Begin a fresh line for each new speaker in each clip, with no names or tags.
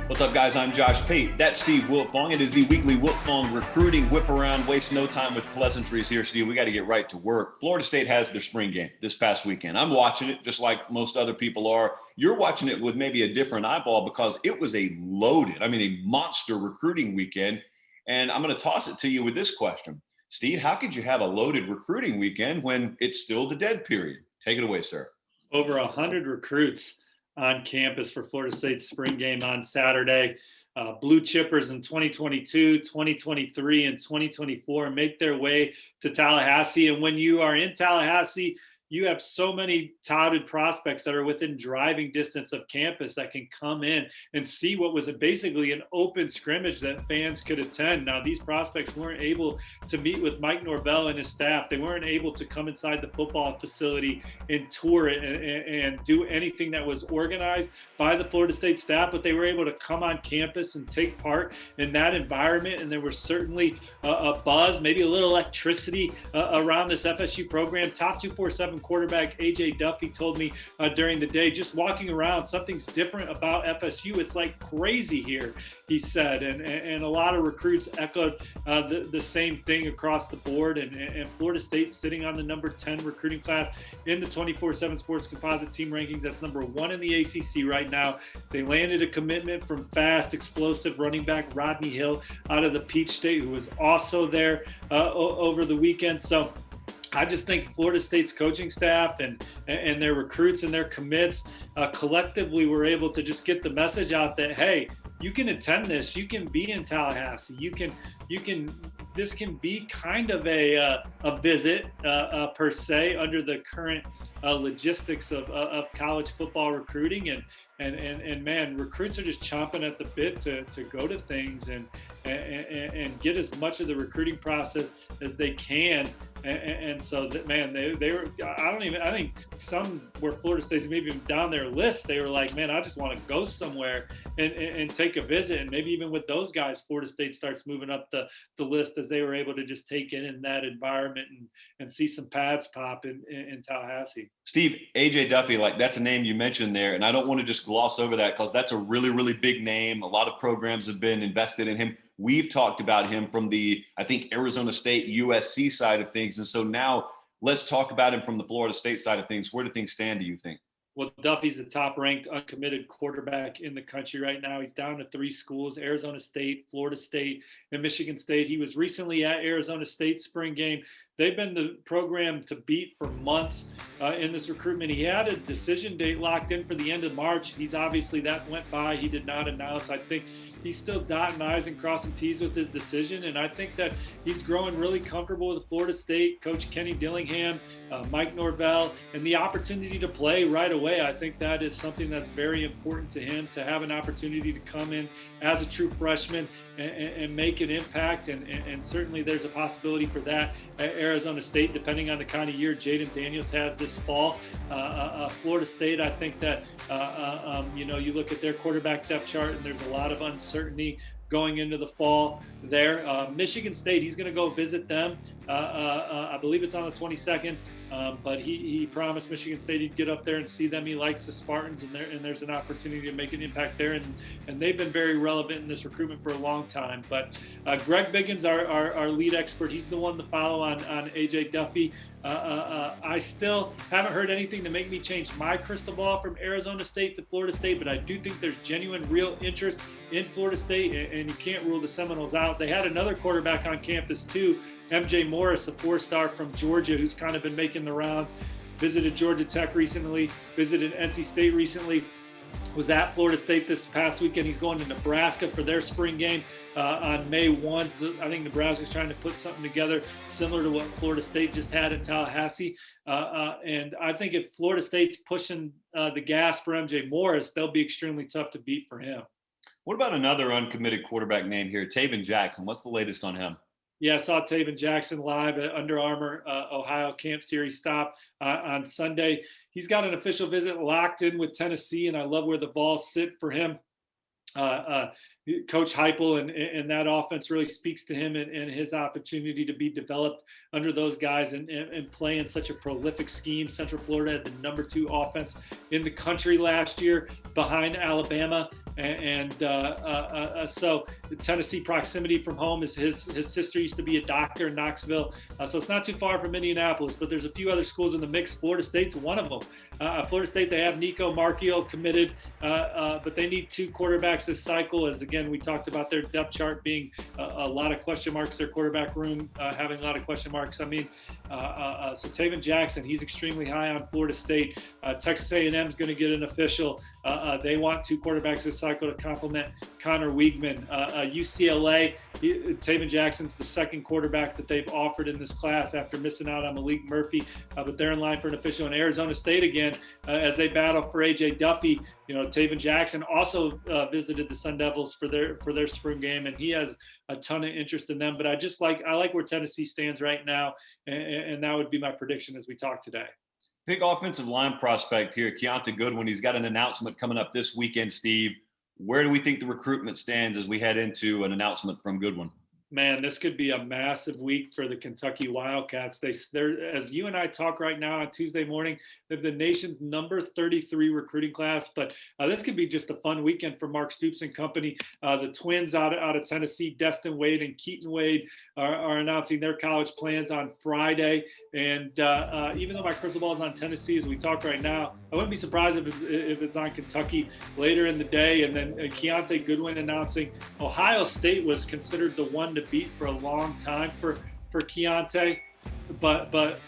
What's up, guys? I'm Josh Pate. That's Steve Wiltfong. It is the weekly Wiltfong recruiting whip-around. Waste no time with pleasantries here, Steve. We got to get right to work. Florida State has their spring game this past weekend. I'm watching it just like most other people are. You're watching it with maybe a different eyeball because it was a monster recruiting weekend. And I'm going to toss it to you with this question. Steve, how could you have a loaded recruiting weekend when it's still the dead period? Take it away, sir.
Over 100 recruits on campus for Florida State's spring game on Saturday. Blue chippers in 2022, 2023, and 2024 make their way to Tallahassee. And when you are in Tallahassee, you have so many touted prospects that are within driving distance of campus that can come in and see what was basically an open scrimmage that fans could attend. Now, these prospects weren't able to meet with Mike Norvell and his staff. They weren't able to come inside the football facility and tour it and do anything that was organized by the Florida State staff, but they were able to come on campus and take part in that environment. And there was certainly a buzz, maybe a little electricity around this FSU program. Top 247 quarterback AJ Duffy told me during the day, just walking around, something's different about FSU. It's like crazy here, he said. And a lot of recruits echoed the same thing across the board. And Florida State sitting on the number 10 recruiting class in the 24/7 Sports Composite Team rankings. That's number 1 in the ACC right now. They landed a commitment from fast, explosive running back Rodney Hill out of the Peach State, who was also there over the weekend. So I just think Florida State's coaching staff and their recruits and their commits collectively were able to just get the message out that, hey, you can attend this. You can be in Tallahassee. This can be kind of a visit per se under the current logistics of college football recruiting. And man, recruits are just chomping at the bit to go to things and get as much of the recruiting process as they can. And so that, man, they were, I think some where Florida State's maybe down their list, they were like, man, I just want to go somewhere and take a visit. And maybe even with those guys, Florida State starts moving up the list as they were able to just take in that environment and see some pads pop in Tallahassee.
Steve, AJ Duffy, like that's a name you mentioned there. And I don't want to just gloss over that because that's a really, really big name. A lot of programs have been invested in him. We've talked about him from the, I think, Arizona State, USC side of things. And so now let's talk about him from the Florida State side of things. Where do things stand, do you think?
Well, Duffy's the top-ranked uncommitted quarterback in the country right now. He's down to 3 schools: Arizona State, Florida State, and Michigan State. He was recently at Arizona State's spring game. They've been the program to beat for months in this recruitment. He had a decision date locked in for the end of March. That went by. He did not announce. I think he's still dotting I's and crossing T's with his decision. And I think that he's growing really comfortable with Florida State, Coach Kenny Dillingham, Mike Norvell, and the opportunity to play right away. I think that is something that's very important to him, to have an opportunity to come in as a true freshman and make an impact. And certainly there's a possibility for that at Arizona State, depending on the kind of year Jaden Daniels has this fall. Florida State, I think that, you look at their quarterback depth chart and there's a lot of uncertainty going into the fall there. Michigan State, he's going to go visit them. I believe it's on the 22nd, but he promised Michigan State he'd get up there and see them. He likes the Spartans, and there's an opportunity to make an impact there. And they've been very relevant in this recruitment for a long time. But Greg Biggins, our lead expert, he's the one to follow on AJ Duffy. I still haven't heard anything to make me change my crystal ball from Arizona State to Florida State, but I do think there's genuine, real interest in Florida State, and you can't rule the Seminoles out. They had another quarterback on campus too, MJ Morris, a 4-star from Georgia, who's kind of been making the rounds. Visited Georgia Tech recently, visited NC State recently, was at Florida State this past weekend. He's going to Nebraska for their spring game on May 1. I think Nebraska's trying to put something together similar to what Florida State just had in Tallahassee. And I think if Florida State's pushing the gas for MJ Morris, they'll be extremely tough to beat for him.
What about another uncommitted quarterback name here, Taven Jackson? What's the latest on him?
Yeah, I saw Taven Jackson live at Under Armour Ohio Camp Series stop on Sunday. He's got an official visit locked in with Tennessee, and I love where the balls sit for him. Coach Heupel and that offense really speaks to him and his opportunity to be developed under those guys and play in such a prolific scheme. Central Florida had the #2 offense in the country last year behind Alabama. So Tennessee proximity from home is his sister used to be a doctor in Knoxville. So it's not too far from Indianapolis, but there's a few other schools in the mix. Florida State's one of them. Florida State, they have Nico Marchio committed, but they need 2 quarterbacks this cycle. As again, we talked about their depth chart being a lot of question marks, their quarterback room having a lot of question marks. I mean, so Taven Jackson, he's extremely high on Florida State. Texas A&M is going to get an official. They want 2 quarterbacks this cycle to complement Connor Wiegman. UCLA, Taven Jackson's the 2nd quarterback that they've offered in this class after missing out on Malik Murphy, but they're in line for an official. In Arizona State again, as they battle for AJ Duffy, Taven Jackson also visited the Sun Devils for their spring game, and he has a ton of interest in them. But I like where Tennessee stands right now, and that would be my prediction as we talk today.
Big offensive line prospect here, Keonta Goodwin. He's got an announcement coming up this weekend, Steve. Where do we think the recruitment stands as we head into an announcement from Goodwin?
Man, this could be a massive week for the Kentucky Wildcats. They're, as you and I talk right now on Tuesday morning, they have the nation's #33 recruiting class. But this could be just a fun weekend for Mark Stoops and company. The twins out of Tennessee, Destin Wade and Keaton Wade, are announcing their college plans on Friday. And even though my crystal ball is on Tennessee as we talk right now, I wouldn't be surprised if it's on Kentucky later in the day. And then Keonta Goodwin announcing Ohio State was considered the one to beat for a long time for Keonta, but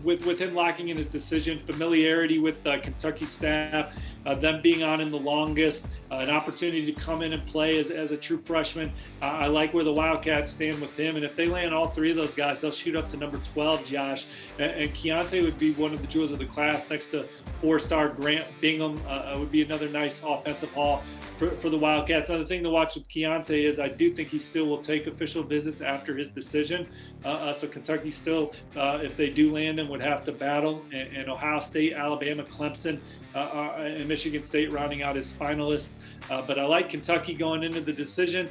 with him locking in his decision, familiarity with the Kentucky staff, them being on him the longest, an opportunity to come in and play as a true freshman. I like where the Wildcats stand with him, and if they land all 3 of those guys, they'll shoot up to #12, Josh. And Keonta would be one of the jewels of the class next to 4-star Grant Bingham. Would be another nice offensive haul for the Wildcats. Another thing to watch with Keonta is I do think he still will take official visits after his decision. So Kentucky still, if they do land him, would have to battle. And Ohio State, Alabama, Clemson, and Michigan State rounding out his finalists. But I like Kentucky going into the decision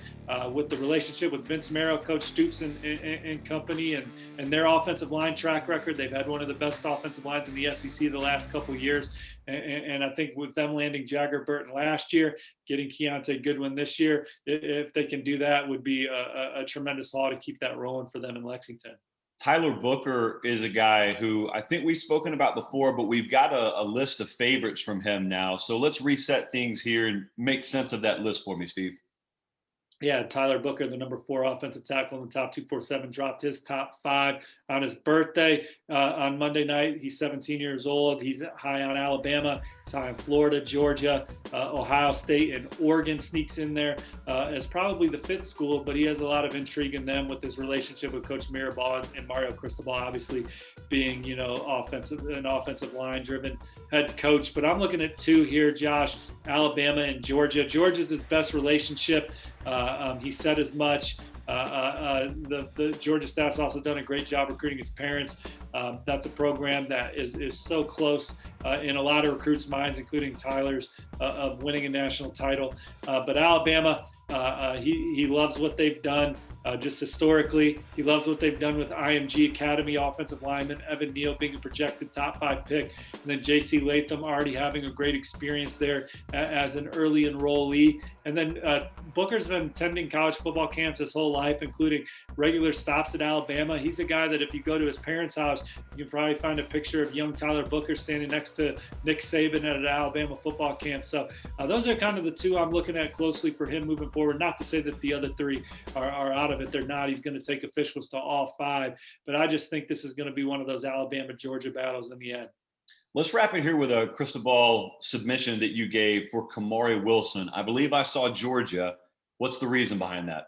with the relationship with Vince Marrow, Coach Stoops and company, and their offensive line track record. They've had one of the best offensive lines in the SEC the last couple of years. And I think with them landing Jagger Burton last year, getting Keonta Goodwin this year, if they can do that, would be a tremendous haul to keep that rolling for them in Lexington.
Tyler Booker is a guy who I think we've spoken about before, but we've got a list of favorites from him now. So let's reset things here and make sense of that list for me, Steve.
Yeah, Tyler Booker, the #4 offensive tackle in the top 247, dropped his top 5 on his birthday on Monday night. He's 17 years old. He's high on Alabama. He's high on Florida, Georgia, Ohio State, and Oregon sneaks in there as probably the 5th school, but he has a lot of intrigue in them with his relationship with Coach Mirabal and Mario Cristobal, obviously being, an offensive line driven head coach. But I'm looking at 2 here, Josh, Alabama and Georgia. Georgia's his best relationship. He said as much. The Georgia staff's also done a great job recruiting his parents. That's a program that is so close in a lot of recruits' minds, including Tyler's, of winning a national title. But Alabama, he loves what they've done. Just historically, he loves what they've done with IMG Academy offensive lineman Evan Neal being a projected top 5 pick, and then J.C. Latham already having a great experience there as an early enrollee. And then Booker's been attending college football camps his whole life, including regular stops at Alabama. He's a guy that if you go to his parents' house, you can probably find a picture of young Tyler Booker standing next to Nick Saban at an Alabama football camp. So those are kind of the 2 I'm looking at closely for him moving forward. Not to say that the other 3 are out of it. They're not. He's going to take officials to all 5. But I just think this is going to be one of those Alabama-Georgia battles in the end.
Let's wrap it here with a crystal ball submission that you gave for Kamari Wilson. I believe I saw Georgia. What's the reason behind that?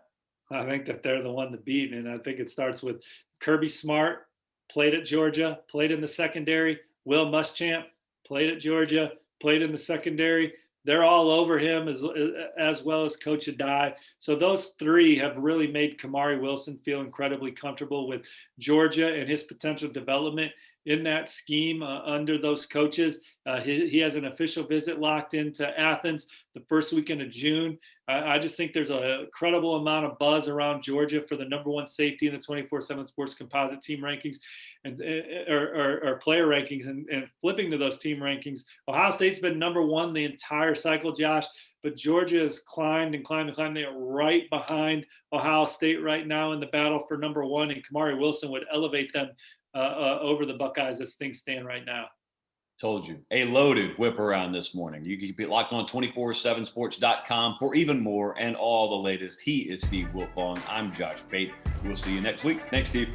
I think that they're the one to beat, and I think it starts with Kirby Smart, played at Georgia, played in the secondary. Will Muschamp, played at Georgia, played in the secondary. They're all over him as well as Coach Adai. So those 3 have really made Kamari Wilson feel incredibly comfortable with Georgia and his potential development. in that scheme under those coaches. He has an official visit locked into Athens the first weekend of June. I just think there's a credible amount of buzz around Georgia for the number one safety in the 24/7 Sports Composite team rankings and or player rankings. And flipping to those team rankings, Ohio State's been number one the entire cycle, Josh, but Georgia has climbed and climbed and climbed. They are right behind Ohio State right now in the battle for number one, and Kamari Wilson would elevate them over the Buckeyes as things stand right now.
Told you. A loaded whip around this morning. You can be locked on 247sports.com for even more and all the latest. He is Steve Wiltfong. I'm Josh Pate. We'll see you next week. Thanks, Steve.